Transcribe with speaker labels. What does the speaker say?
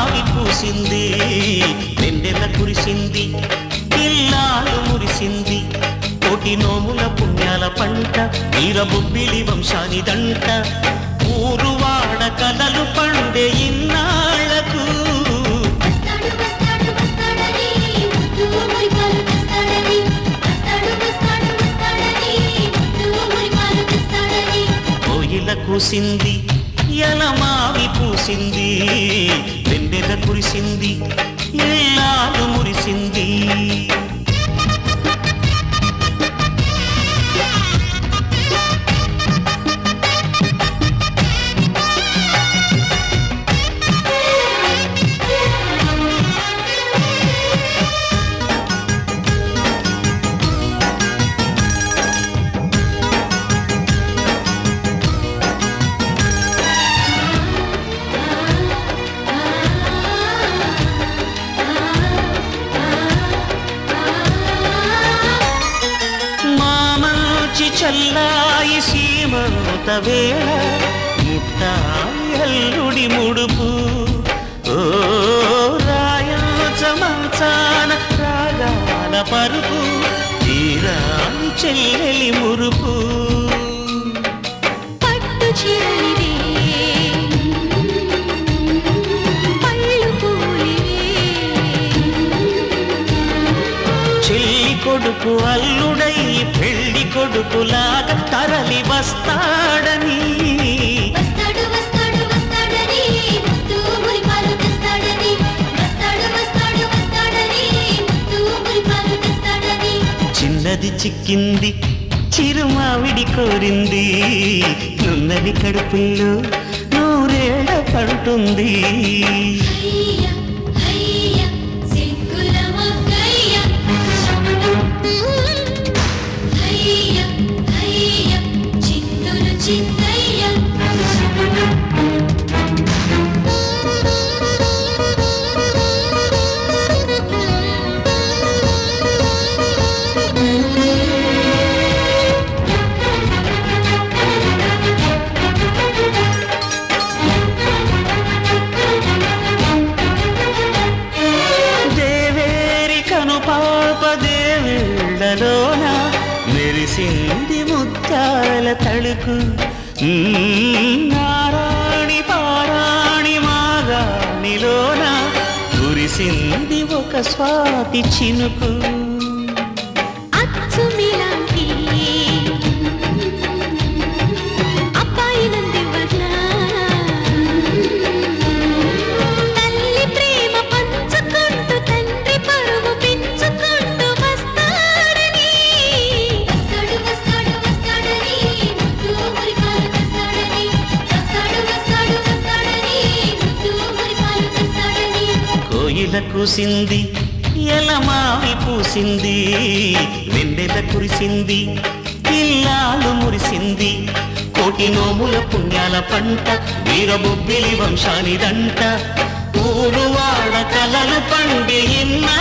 Speaker 1: ఎలమావి పూసింది వెన్నెల కురిసింది ఇల్లాలు మురిసింది కోటి నోముల పుణ్యాల పంట వీరబొబ్బిలి వంశానిదంట ఊరువాడ కలలు పండే ఇన్నాళ్లకు కోయిల కూసింది ఎలమావి పూసింది వెన్నెల కురిసింది ఇల్లాలు మురిసింది చల్లాయి సీమంత వేళ ముట్టాయి అల్లుడి ముడుపు ఓ రాయచమంచాన రాగాల పరుపు తీరాని చెల్లెలి మురుపు
Speaker 2: పట్టు చీరలివే పళ్ళు పూలివే
Speaker 1: చెల్లి కొడుకు అల్లుడై పెళ్లి కొడుకులాగా తరలి వస్తాడని చిన్నది చిక్కింది చిరుమావిడి కోరింది నున్నది కడుపుల్లో నూరేళ్ల పడుతుంది పాపదేవిళ్ళలోన మెరిసింది ముత్యాల తళుకు నారాణి పారాణి మాగాణిలోన కురిసింది ఒక స్వాతి చినుకు
Speaker 2: అచ్చుమిలాంటి అబ్బాయి నందివర్ణ తల్లి ప్రేమ పంచుకుంటూ తండ్రి పరువు పెంచుకుంటూ వస్తాడని
Speaker 1: కోయిల కూసింది ఎలమావి పూసింది వెన్నెల కురిసింది ఇల్లాలు మురిసింది కోటి నోముల పుణ్యాల పంట వీరబొబ్బిలి వంశానిదంట ఊరువాడ కలలు పండి ఇన్నా